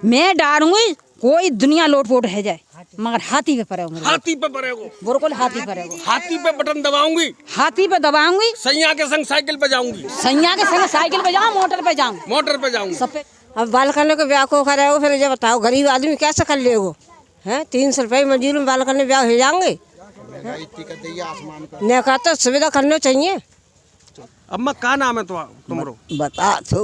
मैं डारूंगी कोई दुनिया लोटपोट है जाए मगर हाथी पे पड़े हाथी पे पड़ेगो, बिल्कुल हाथी पड़ेगो। हाथी पे बटन दबाऊंगी, हाथी पे दबाऊंगी, सैया के संग साइकिल पे जाऊंगी, सैया के संग साइकिल पे जाऊँ, मोटर पे जाऊँ, मोटर पे जाऊंगी। सब पे। अब बाल करने को ब्याह को करेगो, फिर ये बताओ गरीब आदमी कैसे कर लेगो हैं? 300 रुपये मजदूर में बाल करने ब्याह हो जाएंगे। नहीं कहते सुविधा करनी चाहिए। अम्मा का नाम है तुम्हारो? बतासो।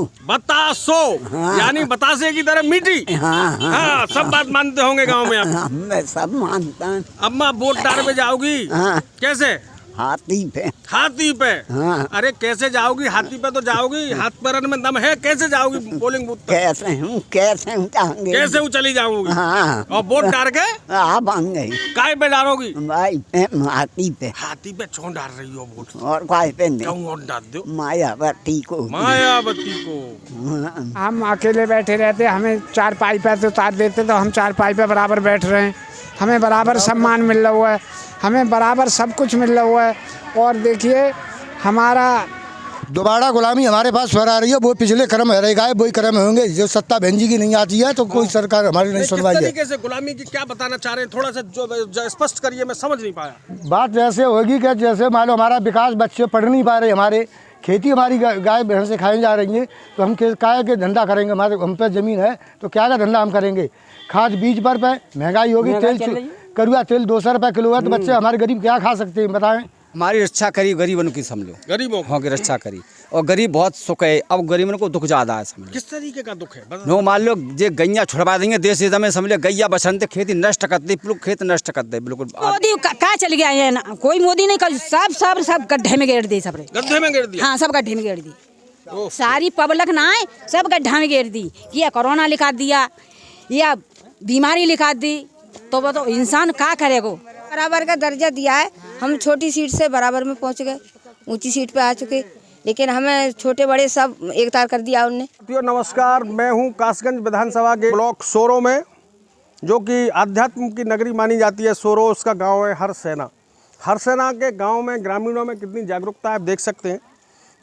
हाँ। यानी बतासे की तरह मीठी। हाँ, हाँ, सब बात मानते होंगे गांव में आप। मैं सब मानता हूँ। अम्मा वोट डाल पे जाओगी? हाँ। कैसे? हाथी पे। हाथी पे? हाँ। अरे कैसे जाओगी? हाथी पे तो जाओगी, हाथ पैर में दम है, कैसे जाओगी पोलिंग बूथ तक? कैसे हूँ जाऊंगी? कैसे वो चली जाओगी? हाँ। और वोट डाल के? हाँ बन गई। काय पे डालोगी? भाई हाथी पे। हाथी पे क्यों डाल रही हो वोट? और काय पे नहीं? क्यों वोट डाल दो? मायावती को। मायावती को। हम अकेले बैठे रहते, हमें 4 पाई पे उतार देते तो हम 4 पाई पे बराबर बैठ रहे हैं। हमें बराबर सम्मान मिल रहा हुआ है, हमें बराबर सब कुछ मिल रहा हुआ है। और देखिए हमारा दोबारा गुलामी हमारे पास स्वर आ रही है, वो पिछले क्रम रह गए, वही क्रम होंगे। जो सत्ता बहन जी की नहीं आती है तो कोई सरकार हमारी नहीं सुनवाई है। किस तरीके से गुलामी की क्या बताना चाह रहे हैं? थोड़ा सा जो स्पष्ट करिए, मैं समझ नहीं पाया। बात जैसे होगी कि जैसे मान लो हमारा विकास, बच्चे पढ़ नहीं पा रहे, हमारे खेती हमारी गाय भैंस से खाई जा रही हैं, तो हम क्या के धंधा करेंगे? हमारे हम पे ज़मीन है तो क्या का धंधा हम करेंगे? खाद बीज पर महंगाई होगी, तेल करुआ तेल 200 रुपये किलो है, तो बच्चे हमारे गरीब क्या खा सकते हैं बताएं? हमारी रक्षा करी गरीबों की, समझो गरीबों हाँ की रक्षा करी। और गरीब बहुत सुख है, अब गरीबों को दुख ज्यादा है समझो। किस तरीके का दुख है? नो मान लो जे गैया छुड़वा देंगे देश में, समझ लो गैया बसंत खेती नष्ट करते, खेत नष्ट करते बिल्कुल। मोदी का चल गया है ना, कोई मोदी नहीं कर, सब गड्ढे में गिर दी, सब गड्ढे में गिर दी। हाँ, सब गड्ढे में गिर दी, सारी पब्लिक ना है, सब गड्ढा में गिर दी। या कोरोना लिखा दिया या बीमारी लिखा दी, तो वो तो इंसान क्या करेगा? बराबर का दर्जा दिया है, हम छोटी सीट से बराबर में पहुंच गए, ऊंची सीट पे आ चुके, लेकिन हमें छोटे बड़े सब एक तार कर दिया उनने। नमस्कार, मैं हूं कासगंज विधानसभा के ब्लॉक सोरो में, जो कि आध्यात्म की नगरी मानी जाती है। सोरो उसका गांव है हरसेना। हरसेना के गांव में ग्रामीणों में कितनी जागरूकता है आप देख सकते हैं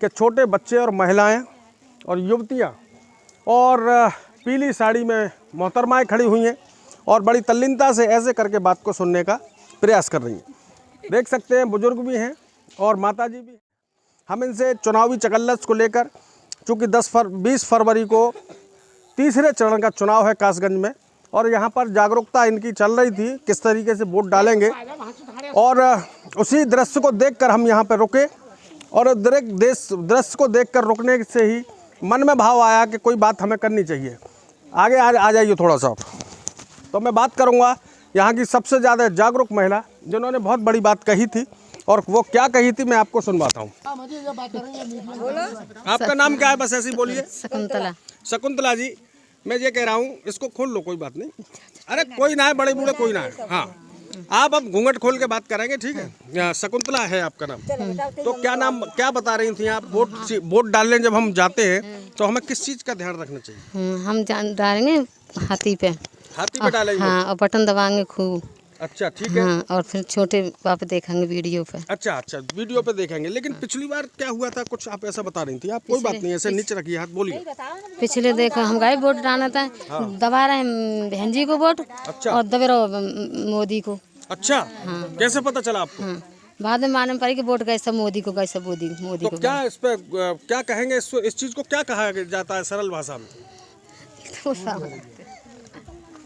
कि छोटे बच्चे और महिलाएं और युवतियां और पीली साड़ी में मोहतरमाएँ खड़ी हुई हैं और बड़ी तल्लीनता से ऐसे करके बात को सुनने का प्रयास कर रही हैं। देख सकते हैं बुजुर्ग भी हैं और माताजी भी। हम इनसे चुनावी चकल्लस को लेकर, चूँकि 20 फरवरी को तीसरे चरण का चुनाव है कासगंज में, और यहाँ पर जागरूकता इनकी चल रही थी किस तरीके से वोट डालेंगे, और उसी दृश्य को देखकर हम यहाँ पर रुके। और दृश्य को देखकर रुकने से ही मन में भाव आया कि कोई बात हमें करनी चाहिए। आगे आ जाइए थोड़ा सा। तो मैं बात करूँगा यहाँ की सबसे ज़्यादा जागरूक महिला, जिन्होंने बहुत बड़ी बात कही थी, और वो क्या कही थी मैं आपको सुनवाता हूँ। आपका नाम क्या है? बस ऐसे ही बोलिए। शकुंतला। शकुंतला जी, मैं ये कह रहा हूँ, इसको खोल लो, कोई बात नहीं। अरे कोई ना है, बड़े बूढ़े कोई ना है। हाँ, आप अब घूंघट खोल के बात करेंगे, ठीक है? शकुंतला है आपका नाम। तो क्या बता रही थी आप? वोट डालने जब हम जाते हैं तो हमें किस चीज़ का ध्यान रखना चाहिए? हम डालेंगे हाथी पे। हाथी पे डालेंगे? हाँ, और बटन दबाएंगे खूब। अच्छा, ठीक है। हाँ, और फिर छोटे पाप देखेंगे वीडियो पे। अच्छा, वीडियो पे देखेंगे। लेकिन पिछली बार क्या हुआ था, कुछ आप ऐसा बता रही थी। आप कोई बात नहीं, ऐसे नीचे रखिए हाथ, बोलिए। पिछले देखो हम गए वोट डालना था, दबा रहे हैं बहन जी को वोट। अच्छा। और दबे रहो मोदी को। अच्छा, कैसे पता चला आपको? हाँ, बाद में मालूम पड़ी कि वोट गए सब मोदी को, गए सब मोदी तो को। क्या इस पे क्या कहेंगे? इस चीज को क्या कहा जाता है सरल भाषा में?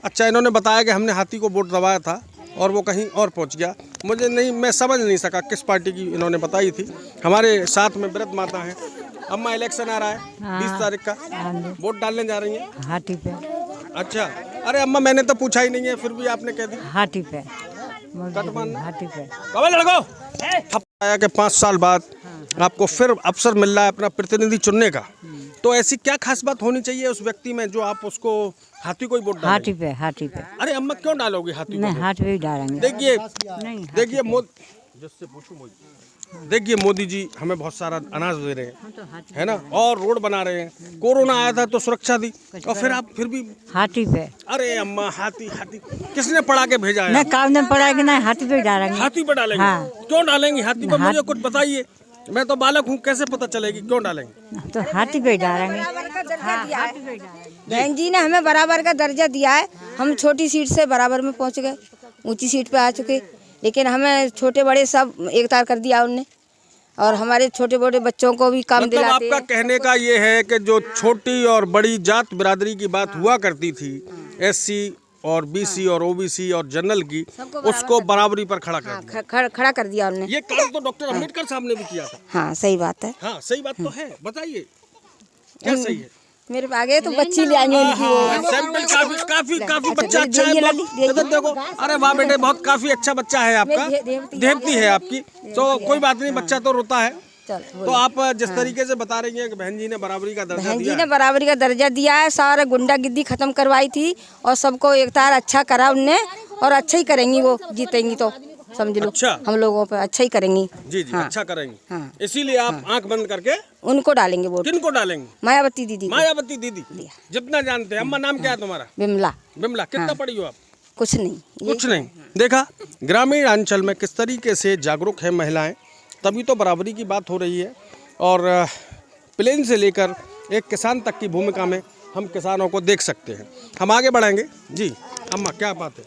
अच्छा, इन्होंने बताया कि हमने हाथी को वोट दबाया था और वो कहीं और पहुंच गया। मुझे नहीं, मैं समझ नहीं सका किस पार्टी की इन्होंने बताई थी। हमारे साथ में व्रत माता हैं। अम्मा, इलेक्शन आ रहा है 20 तारीख का, वोट डालने जा रही हैं हाथी पे। अच्छा, अरे अम्मा मैंने तो पूछा ही नहीं है, फिर भी आपने कह दी हाथी पे। हाथी पे। लड़को आया कि 5 साल बाद आपको फिर अवसर मिल रहा है अपना प्रतिनिधि चुनने का, तो ऐसी क्या खास बात होनी चाहिए उस व्यक्ति में जो आप उसको हाथी को ही वोट डालेंगे? हाथी पे। अरे अम्मा क्यों डालोगे हाथी को? नहीं, हाथी पे ही डालेंगे। देखिए मोदी जी हमें बहुत सारा अनाज दे रहे हैं, है ना, और रोड बना रहे हैं। कोरोना आया था तो सुरक्षा दी, और फिर आप फिर भी हाथी पे। अरे अम्मा, हाथी किसने पढ़ा के भेजा है? नहीं, काम ने पढ़ा कि नहीं, हाथी पे डालेंगे। हाथी पे डालेंगे? हाँ। क्यों डालेंगे हाथी पे? मुझे कुछ बताइए। मैं तो बालक हूँ, कैसे पता चलेगी, क्यों डालेंगे? तो हाथी पे डालेंगे। बहन जी ने हमें बराबर का दर्जा दिया है। हम छोटी सीट से बराबर में पहुंच गए, ऊंची सीट पे आ चुके, लेकिन हमें छोटे बड़े सब एक तार कर दिया उनने, और हमारे छोटे बड़े बच्चों को भी काम मतलब दिलाते आपका हैं। कहने का ये है कि जो छोटी और बड़ी जात बिरादरी की बात हुआ करती थी, SC और BC और OBC और जनरल की, उसको बराबरी पर खड़ा कर दिया। खड़ा कर दिया उनने। ये काम तो डॉक्टर अम्बेडकर साहब ने भी किया था। हाँ सही बात है। हाँ सही बात तो है, बताइए क्या सही है? मेरे आगे तो बच्ची ले आई उनकी वो। सैंपल काफी बच्चा अच्छा है, इधर देखो। अरे वाह बेटे, बहुत काफी अच्छा बच्चा है आपका, देवती है आपकी। तो कोई बात नहीं, बच्चा तो रोता है। तो आप जिस तरीके से बता रही हैं कि बहन जी ने बराबरी का दर्जा बहन जी दिया ने है। बराबरी का दर्जा दिया है, सारा गुंडागिर्दी खत्म करवाई थी और सबको एक तार अच्छा करा उनने, और अच्छा ही करेंगी वो, जीतेंगी तो समझ लो। अच्छा। हम लोगों पे अच्छा ही करेंगी। जी हाँ। अच्छा करेंगे। हाँ। इसीलिए आप आंख बंद करके उनको डालेंगे वोट। किनको डालेंगे? मायावती दीदी को। मायावती दीदी जितना जानते हैं। अम्मा नाम क्या है तुम्हारा? बिमला। बिमला। कितना पढ़ी हो आप? कुछ नहीं, कुछ नहीं। देखा ग्रामीण अंचल में किस तरीके से जागरूक है महिलाएं, तभी तो बराबरी की बात हो रही है। और प्लेन से लेकर एक किसान तक की भूमिका में हम किसानों को देख सकते हैं। हम आगे बढ़ेंगे। जी अम्मा क्या बात है?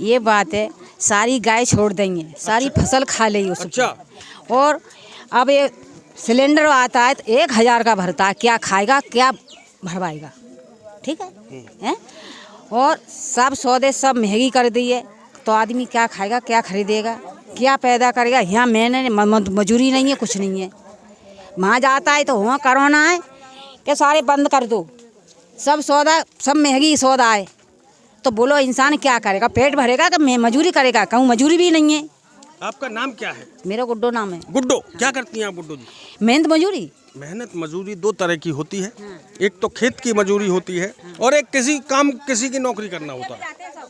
ये बात है, सारी गाय छोड़ देंगे, सारी फसल खा लेगी उसको। अच्छा। और अब ये सिलेंडर आता है तो 1000 का भरता है, क्या खाएगा क्या भरवाएगा? ठीक है? और सब सौदे सब महंगी कर दी है, तो आदमी क्या खाएगा, क्या खरीदेगा, क्या पैदा करेगा? यहाँ मैंने मजूरी नहीं है, कुछ नहीं है। वहाँ जाता है तो वहाँ कोरोना है कि सारे बंद कर दो, सब सौदा सब महंगी सौदा है, तो बोलो इंसान क्या करेगा? पेट भरेगा कि मजूरी करेगा? कहूँ मजूरी भी नहीं है। आपका नाम क्या है? मेरा गुड्डो नाम है। गुड्डो। क्या करती हैं आप गुड्डो जी? मेहनत मजूरी। मेहनत मजूरी दो तरह की होती है, एक तो खेत की मजूरी होती है और एक किसी की नौकरी करना होता है।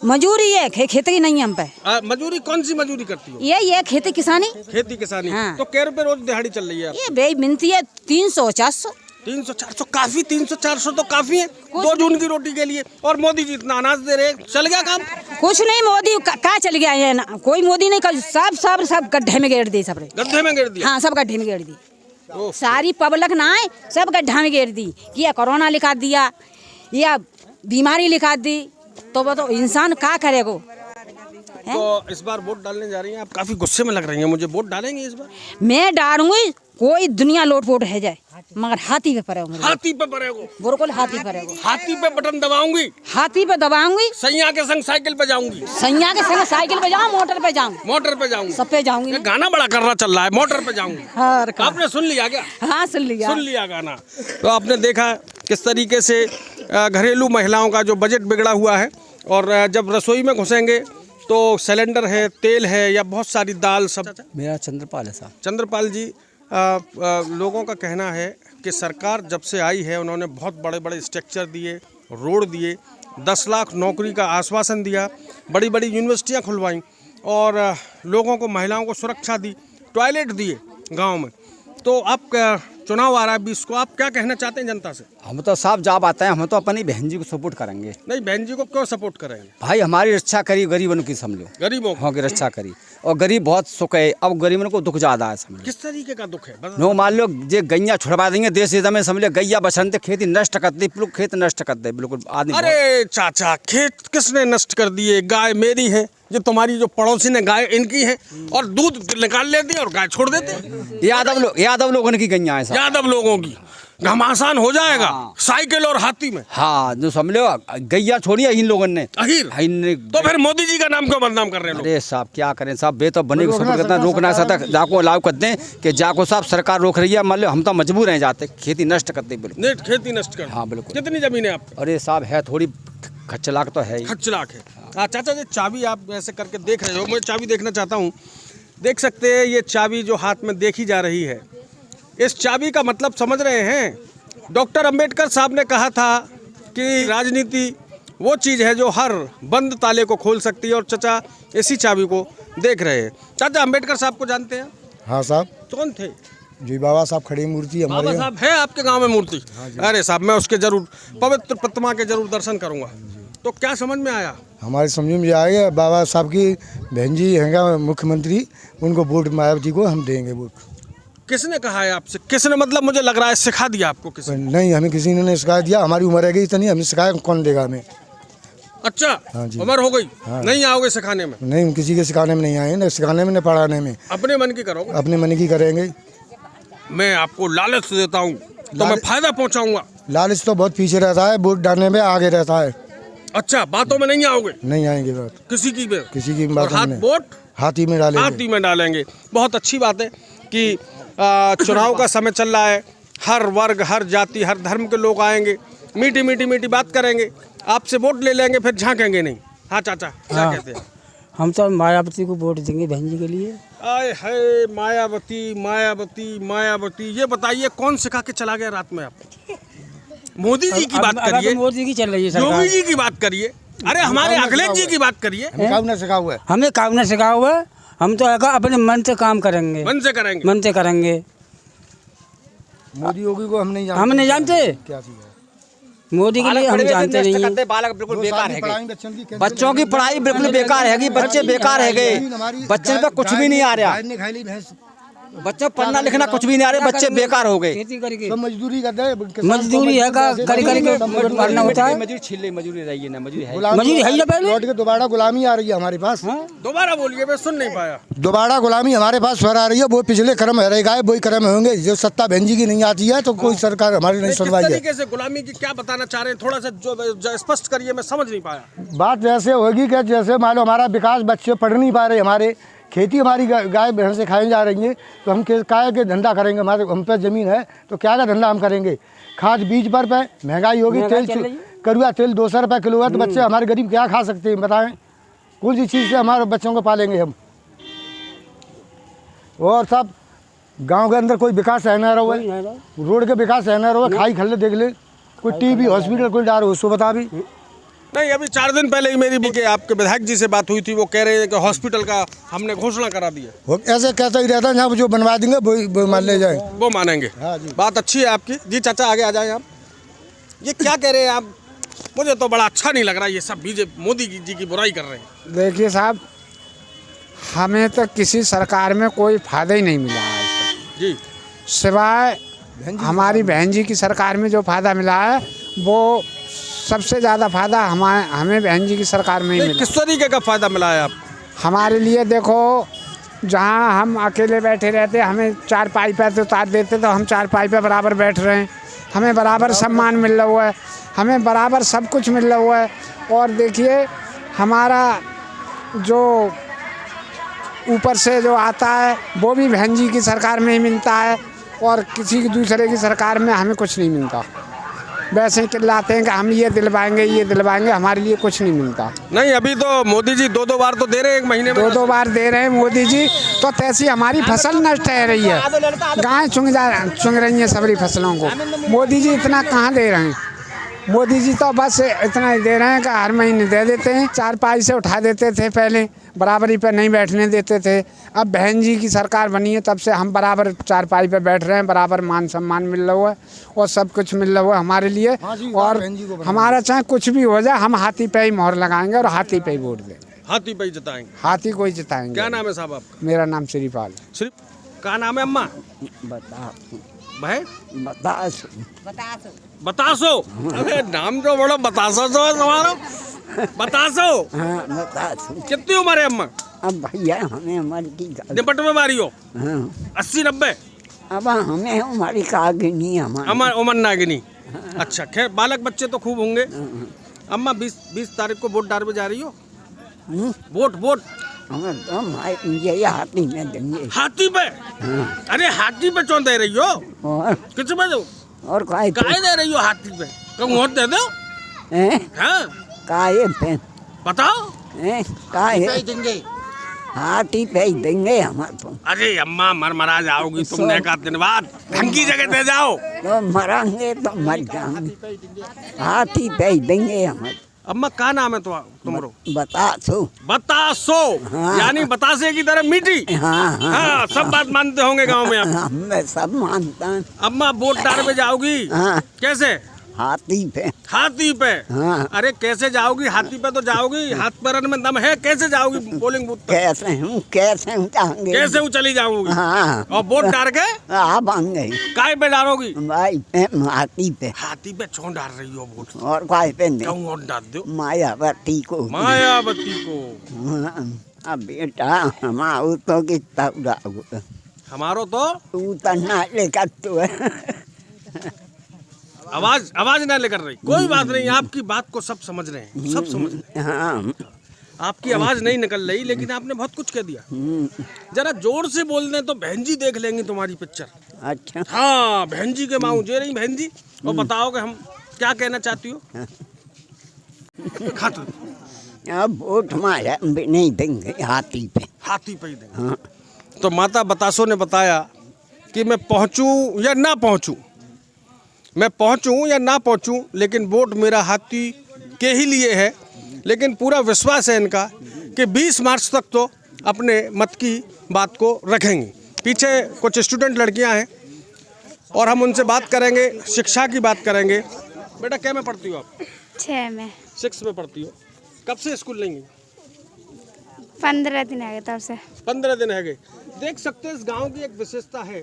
मजूरी है, खेती नहीं है हम पे। मजूरी कौन सी मजूरी करती हो? ये खेती किसानी। खेती किसानी। हाँ। तो कै रुपए रोज दिहाड़ी चल रही है? ये बे मिलती है 300 400। 300 400 काफी, 300 400 तो काफी है 2 जून की रोटी के लिए। और मोदी जी इतना अनाज दे रहे, चल गया काम? कुछ नहीं, मोदी कहाँ चल गया है ना, कोई मोदी नहीं, सब गड्ढे में गिर दी, सब गड्ढे में गिर दिया। हाँ सब गड्ढे में गिर दी, सारी पब्लिक ना आए, सब गड्ढा में गिर दी। या कोरोना लिखा दिया या बीमारी लिखा दी, तो वो तो इंसान क्या करेगा? तो इस बार वोट डालने जा रही हैं आप, काफी गुस्से में लग रही हैं मुझे। वोट डालेंगे इस बार? मैं डालूंगी, कोई दुनिया लोट पोट है जाए, मगर हाथी पे पड़ेगा। हाथी पे पड़ेगा? बिल्कुल हाथी पड़ेगा। हाथी पे बटन दबाऊंगी, हाथी पे दबाऊंगी, सैया के संग साइकिल पे जाऊंगी, सैया के संग साइकिल पे जाऊँ, मोटर पे जाऊँ, मोटर पे जाऊंगी, सब पे जाऊंगी। ये गाना बड़ा कर रहा चल रहा है, मोटर पे जाऊंगी। आपने सुन लिया क्या? हाँ सुन लिया गाना। तो आपने देखा किस तरीके से घरेलू महिलाओं का जो बजट बिगड़ा हुआ है, और जब रसोई में घुसेंगे तो सिलेंडर है, तेल है, या बहुत सारी दाल सब। मेरा चंद्रपाल है साहब। चंद्रपाल जी, लोगों का कहना है कि सरकार जब से आई है उन्होंने बहुत बड़े बड़े स्ट्रक्चर दिए, रोड दिए, 10 लाख नौकरी का आश्वासन दिया, बड़ी बड़ी यूनिवर्सिटियां खुलवाईं, और लोगों को, महिलाओं को सुरक्षा दी, टॉयलेट दिए गांव में। तो आप चुनाव आ रहा है 20 को, आप क्या कहना चाहते हैं जनता से? हम तो साफ जवाब आता है, हम तो अपनी बहन जी को सपोर्ट करेंगे। नहीं, बहन जी को क्यों सपोर्ट करेंगे? भाई हमारी रक्षा करी, गरीबों की समझो, गरीबों हाँ की रक्षा करी, और गरीब बहुत सुख है। अब गरीबों को दुख ज्यादा है समझो। किस तरीके का दुख है? नो मान लो जे गैया छुड़वा देंगे देश में, समझ लो गैया बसंत खेती नष्ट करते, खेत नष्ट करते बिल्कुल आदमी। अरे चाचा, खेत किसने नष्ट कर दिए? गाय मेरी है, जो तुम्हारी जो पड़ोसी ने गाय इनकी है, और दूध निकाल लेते और गाय छोड़ देते। यादव लोगों की गैया है, यादव लोगों की। घमासान हो जाएगा साइकिल और हाथी में। हाँ जो समझ लो गैया छोड़ी इन लोगों ने। तो फिर मोदी जी का नाम क्यों बदनाम कर रहे हैं? अरे साहब क्या करें साहब, बे तो बने रोक ना सकता, जाको अलाउ करते हैं कि जाको साहब सरकार रोक रही है, मान लो हम तो मजबूर हैं, जाते खेती नष्ट करते बिल्कुल। खेती नष्ट कर? हाँ बिल्कुल। कितनी जमीन है आप? अरे साहब है थोड़ी, खच्चलाक तो है ही। खच्चलाक है। चाचा जी चाबी आप ऐसे करके देख रहे हो, मैं चाबी देखना चाहता हूँ। देख सकते हैं ये चाबी जो हाथ में देखी जा रही है, इस चाबी का मतलब समझ रहे हैं? डॉक्टर अंबेडकर साहब ने कहा था कि राजनीति वो चीज़ है जो हर बंद ताले को खोल सकती है, और चाचा इसी चाबी को देख रहे हैं। चाचा अंबेडकर साहब को जानते हैं? हाँ साहब। कौन थे? जी बाबा साहब खड़ी मूर्ति हमारे। बाबा साहब है आपके गांव में मूर्ति? अरे साहब, मैं उसके जरूर पवित्र प्रतिमा के जरूर दर्शन करूंगा। तो क्या समझ में आया? हमारे समझ में आएगा, बाबा साहब की बहन जी हैं मुख्यमंत्री, उनको वोट मायावती को हम देंगे वोट। किसने कहा है आपसे? किसने मतलब मुझे लग रहा है सिखा दिया आपको किसी? नहीं, हमें किसी ने नहीं सिखा दिया, हमारी उम्र है गई इतनी, हमें सिखाया कौन देगा हमें? अच्छा, हाँ जी। उम्र हो गई, नहीं आओगे सिखाने में? नहीं, हम किसी के सिखाने में नहीं आए, न सिखाने में न पढ़ाने में, अपने मन की करोगे? अपने मन की करेंगे। मैं आपको लालच देता हूँ तो मैं फायदा पहुँचाऊंगा। लालच तो बहुत पीछे रहता है, वोट डालने में आगे रहता है। अच्छा, बातों में नहीं आओगे? नहीं आएंगे बात किसी की में? किसी की और बात हाथ में वोट हाथी में डालेंगे। हाथी में डालेंगे। बहुत अच्छी बात है कि चुनाव का समय चल रहा है, हर वर्ग, हर जाति, हर धर्म के लोग आएंगे, मीठी मीठी मीठी बात करेंगे, आपसे वोट ले लेंगे, फिर झांकेंगे नहीं। हाँ चाचा, क्या कहते हैं? हम तो मायावती को वोट देंगे बहन जी के लिए। आए है मायावती, मायावती, मायावती। ये बताइए कौन सिखा के चला गया रात में आपको? मोदी जी की बात करिए, मोदी की चल रही है सरकार। योगी जी की बात करिए, अरे हमारे अखिलेश जी की बात करिए। काम न सिखा हुआ है, हमें काम न सिखा हुआ है, हम तो अपने मन से काम करेंगे, मन से करेंगे, मन से करेंगे। मोदी योगी को हम नहीं जानते। हम नहीं जानते क्या चीज़ है? मोदी के लिए हम जानते नहीं हैं। बालक बिल्कुल बेकार है, है, बच्चों की पढ़ाई बिल्कुल बेकार है, बच्चे बेकार है गए, बच्चे पे कुछ भी नहीं आ रहा, बच्चों पढ़ना लिखना कुछ भी नहीं आ रहा, बच्चे बेकार हो गए। खेती करके सब मजदूरी करते हैं, मजदूरी है का कर करके पढ़ना होता है। मजदूरी छिल मजदूरी रही है ना, मजदूरी है। मजदूरी है ही ना पहले। लौट के दोबारा गुलामी आ रही है हमारे पास। दोबारा बोलिए, मैं सुन नहीं पाया। दोबारा गुलामी हमारे पास फिर आ रही है, वो पिछले क्रम रहेगा, वही क्रम होंगे। जो सत्ता बहन जी की नहीं आती है तो कोई सरकार हमारी नहीं किस सुनवाई है। तरीके से गुलामी की क्या बताना चाह रहे हैं? थोड़ा सा जो स्पष्ट करिए, मैं समझ नहीं पाया। बात जैसे होगी कि जैसे मान लो हमारा विकास, बच्चे पढ़ नहीं पा रहे, हमारे खेती हमारी गाय भैंस से खाई जा रही है, तो हम काय के धंधा करेंगे? हमारे हम पे ज़मीन है तो क्या का धंधा हम करेंगे? खाद बीज पर पे महंगाई होगी, तेल करुआ तेल 200 रुपये किलो है, तो बच्चे हमारे गरीब क्या खा सकते हैं बताएं? कौन सी चीज़ से हमारे बच्चों को पालेंगे हम? और सब गांव के अंदर कोई विकास है ना रहो, रोड के विकास है ना रहो, खाई खल्ले देख ले, कोई टीबी हॉस्पिटल कोई डारो उसको बता भी नहीं। अभी 4 दिन पहले ही मेरी के आपके विधायक जी से बात हुई थी, वो कह रहे हैं कि हॉस्पिटल का हमने घोषणा करा दी है। ऐसे कहता ही रहता है, जहाँ जो बनवा देंगे वो मान ले जाए, वो मानेंगे। हाँ जी। बात अच्छी है आपकी। जी चाचा, आगे आ जाए आप। ये क्या कह रहे हैं आप? मुझे तो बड़ा अच्छा नहीं लग रहा, ये सब बीजेपी मोदी जी की बुराई कर रहे हैं। देखिए साहब, हमें तो किसी सरकार में कोई फायदा ही नहीं मिला है जी, सिवाय हमारी बहन जी की सरकार में जो फायदा मिला है, वो सबसे ज़्यादा फायदा हमें बहन जी की सरकार में ही मिला। किस तरीके का फायदा मिला है आप? हमारे लिए देखो, जहाँ हम अकेले बैठे रहते, हमें 4 पाई पे उतार देते तो हम 4 पाई पे बराबर बैठ रहे हैं, हमें बराबर सम्मान मिल रहा हुआ है, हमें बराबर सब कुछ मिल रहा हुआ है। और देखिए, हमारा जो ऊपर से जो आता है वो भी बहन जी की सरकार में ही मिलता है, और किसी दूसरे की सरकार में हमें कुछ नहीं मिलता। वैसे ही चिल्लाते हैं कि हम ये दिलवाएंगे, ये दिलवाएंगे, हमारे लिए कुछ नहीं मिलता। नहीं, अभी तो मोदी जी 2-2 बार तो दे रहे हैं, एक महीने में 2-2 बार दे रहे हैं मोदी जी, तो तैसी हमारी फसल नष्ट रह रही है, गाय चुंग रही हैं सभी फसलों को। मोदी जी इतना कहाँ दे रहे हैं? मोदी जी तो बस इतना ही दे रहे हैं कि हर महीने दे देते हैं, 4 पाई से उठा देते थे, पहले बराबरी पे नहीं बैठने देते थे। अब बहन जी की सरकार बनी है, तब से हम बराबर 4 पाई पे बैठ रहे हैं, बराबर मान सम्मान मिल रहा है और सब कुछ मिल रहा है हमारे लिए। और हमारा चाहे कुछ भी हो जाए, हम हाथी पे ही मोहर लगाएंगे और हाथी पे ही वोट देंगे, हाथी पे ही जिताएंगे, हाथी को ही जिताएंगे। क्या नाम है साहब आपका? मेरा नाम श्रीपाल। क्या नाम है अम्मा? भाई बतासो। अरे नाम तो बड़ा बतासो तो है तुम्हारा। बतासो। हाँ, बतासो। कितनी उम्र है अम्मा? अब भैया हमें हमारी की निपट में मारी हो? हाँ। 80-90? अब हमें हमारी कागनी हमारी उमर नागिनी। अच्छा, खैर बालक बच्चे तो खूब होंगे। अम्मा 20 तारीख को वोट डालने जा रही हो? वोट हमें तो ये हाथी में देंगे। हाथी पे? हाँ। अरे हाथी पे क्यों दे रही हो? और किस पे दो? और काय दे रही हो हाथी पे? कम वोट दे दो। हाँ, काय पे बताओ। काय देंगे, हाथी पे ही देंगे हमारे को। अरे अम्मा मरा जाओगी तुमने का दिन बाद, ढंग की जगह दे जाओ। तो मरेंगे तो मर जाएंगे, हाथी पे ही देंगे हमारे। अम्मा का नाम है तुम्हारा? बतासो। हाँ। यानी बतासे की तरह मीठी। हाँ, हाँ, सब बात मानते होंगे गांव में आप? हम सब मानता है। अम्मा वोट डालने में जाओगी? हाँ। कैसे? हाथी पे। हाथी पे? हाँ। अरे कैसे जाओगी? हाथी पे तो जाओगी, हाथ पैरन में दम है, कैसे जाओगी पोलिंग बूथ पे? कैसे हूँ जाएंगे। कैसे वो चली जाओगी? हाँ। और वोट डाल के आप बन गई काय पे डालोगी? भाई हाथी पे। हाथी पे क्यों डाल रही हो वोट? और काय पे नहीं, क्यों वोट डाल दो? मायावती को। मायावती को। हाँ, अब बेटा हमारो तो कितना उड़ाओ, हमारो तो उतना लेकर तो है। आवाज ना लेकर रही। कोई बात नहीं, आपकी बात को सब समझ रहे हैं, सब समझ रहे हैं। हाँ। आपकी आवाज नहीं निकल रही, लेकिन आपने बहुत कुछ कह दिया। जरा जोर से बोल दें तो बहन जी देख लेंगी तुम्हारी पिक्चर। अच्छा। हाँ, बहन जी के माऊ जे रही बहन जी, और बताओ कि हम क्या कहना चाहती हो। खातू अब वोट हमारा भी नहीं देंगे, हाथी पे। हाथी पे ही देंगे। हाँ। तो माता बतासो ने बताया कि मैं पहुंचूं या ना पहुंचूं, मैं पहुंचूं या ना पहुंचूं, लेकिन वोट मेरा हाथी के ही लिए है। लेकिन पूरा विश्वास है इनका कि 20 मार्च तक तो अपने मत की बात को रखेंगी। पीछे कुछ स्टूडेंट लड़कियां हैं और हम उनसे बात करेंगे, शिक्षा की बात करेंगे। बेटा क्या में पढ़ती हो आप? 6 में। 6 में पढ़ती हो। कब से स्कूल नहीं गई? 15 दिन है तब से। 15 दिन है गए। देख सकते हैं इस गांव की एक विशेषता है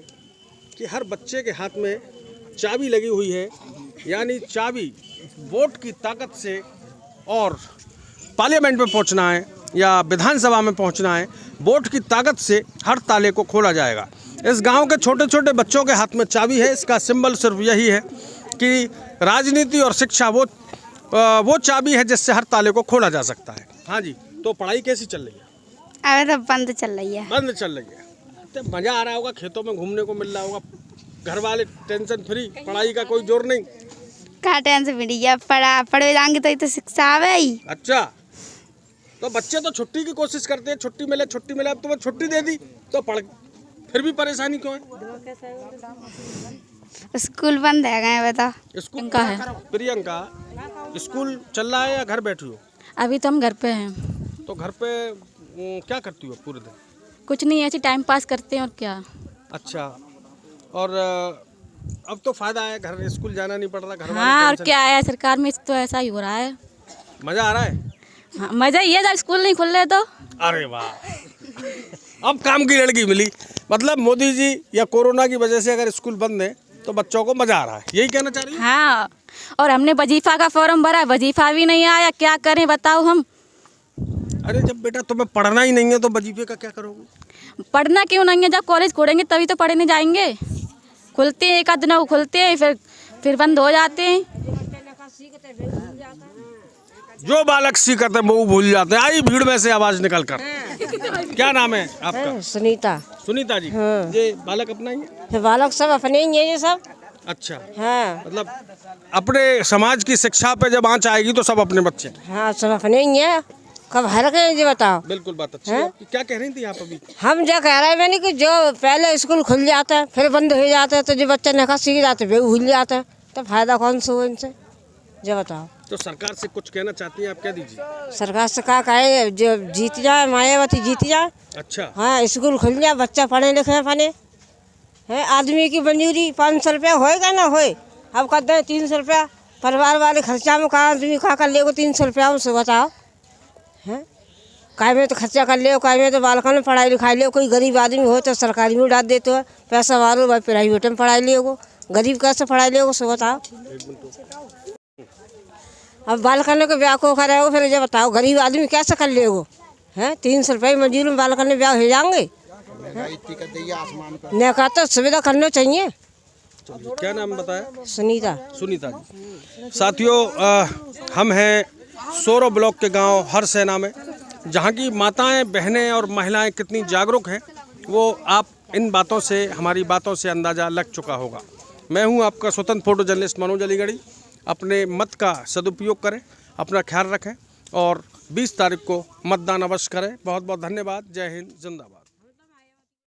कि हर बच्चे के हाथ में चाबी लगी हुई है, यानी चाबी वोट की ताकत से, और पार्लियामेंट में पहुंचना है या विधानसभा में पहुंचना है, वोट की ताकत से हर ताले को खोला जाएगा। इस गांव के छोटे छोटे बच्चों के हाथ में चाबी है। इसका सिंबल सिर्फ यही है कि राजनीति और शिक्षा वो चाबी है जिससे हर ताले को खोला जा सकता है। हाँ जी, तो पढ़ाई कैसी चल रही है? अभी तो बंद चल रही है। बंद चल रही है। तो मज़ा आ रहा होगा, खेतों में घूमने को मिल रहा होगा, घर वाले टेंशन फ्री, पढ़ाई का कोई जोर नहीं। कहाँ टेंशन फ्री है, पढ़े जाएंगे तो शिक्षा आवे ही। अच्छा, तो बच्चे तो छुट्टी की कोशिश करते हैं, छुट्टी मिले। अब तुम्हें छुट्टी दे दी तो पढ़, फिर भी परेशानी क्यों है? स्कूल बंद है गए बता। स्कूल का है? प्रियंका, स्कूल चल रहा है या घर बैठी हो? अभी तो हम घर पे हैं। तो घर पे क्या करती हो पूरे दिन? कुछ नहीं, ऐसे टाइम पास करते हैं और क्या। अच्छा, और अब तो फायदा है, घर स्कूल जाना नहीं पड़ रहा, घर वाले हाँ, और टेंशन- क्या है, सरकार में तो ऐसा ही हो रहा है। मजा आ रहा है? हाँ, मजा ये जब स्कूल नहीं खुल रहे तो। अरे वाह, अब काम की लड़की मिली। मतलब मोदी जी या कोरोना की वजह से अगर स्कूल बंद है तो बच्चों को मजा आ रहा है, यही कहना चाह रही है? हाँ, और हमने वजीफा का फॉर्म भरा, वजीफा भी नहीं आया, क्या करें बताओ हम। अरे जब बेटा तुम्हें पढ़ना ही नहीं है तो वजीफे का क्या करोगे? पढ़ना क्यों नहीं है, जब कॉलेज खोलेंगे तभी तो पढ़ने जाएंगे। खुलते हैं एक आध दिन खुलते हैं, फिर बंद हो जाते हैं। जो बालक सीखते हैं वो भूल जाते हैं। आई भीड़ में से आवाज निकल कर। क्या नाम है आपका? सुनीता। सुनीता जी। हाँ। ये बालक अपना ही है? बालक सब अपने ही है ये सब। अच्छा। हाँ। मतलब अपने समाज की शिक्षा पे जब आंच आएगी तो सब अपने बच्चे। हाँ, सब अपने ही है। कब हर के ये बताओ। बिल्कुल बात अच्छी है। क्या कह रही थी आप अभी? हम जो कह रहे हैं मैंने कि जो पहले स्कूल खुल जाता है फिर बंद हो जाता है, तो जो बच्चे नखा सीख जाते वे भूल जाते हैं, तो फायदा कौन सा हो इनसे, जो बताओ। तो सरकार से कुछ कहना चाहती हैं आप, क्या दीजिए? सरकार से क्या कहे, जो जीत जाए, मायावती जीत जाए। अच्छा। हाँ, स्कूल खुल जाए, बच्चा पढ़े लिखे पढ़े है। आदमी की मंजूरी 500 रुपया होएगा ना होए, अब कहते हैं 300 रुपया। परिवार वाले खर्चा में कहा आदमी खा कर ले 300 रुपया, उसे बताओ है। काय में तो खर्चा कर ले, काय में तो बालकों में पढ़ाई लिखाई ले। कोई गरीब आदमी हो तो सरकारी में डाल देते हो, पैसा वालों भाई प्राइवेट में पढ़ाई लेगो, गरीब कैसे पढ़ाई लेगो सो बताओ। अब बालकने को ब्याह को करेगो, फिर जब बताओ गरीब आदमी कैसे कर लेगो हैं। 300 रुपये मजदूर में बालकने ब्याह हो जाएंगे, नहीं का तो सुविधा करना चाहिए। क्या नाम बताया? सुनीता। सुनीता जी। साथियों, हम हैं सोरो ब्लॉक के गांव हर सेना में, जहां की माताएं, बहनें और महिलाएं कितनी जागरूक हैं वो आप इन बातों से, हमारी बातों से अंदाज़ा लग चुका होगा। मैं हूं आपका स्वतंत्र फोटो जर्नलिस्ट मनोज अलीगढ़ी। अपने मत का सदुपयोग करें, अपना ख्याल रखें और 20 तारीख को मतदान अवश्य करें। बहुत बहुत धन्यवाद। जय हिंद, जिंदाबाद।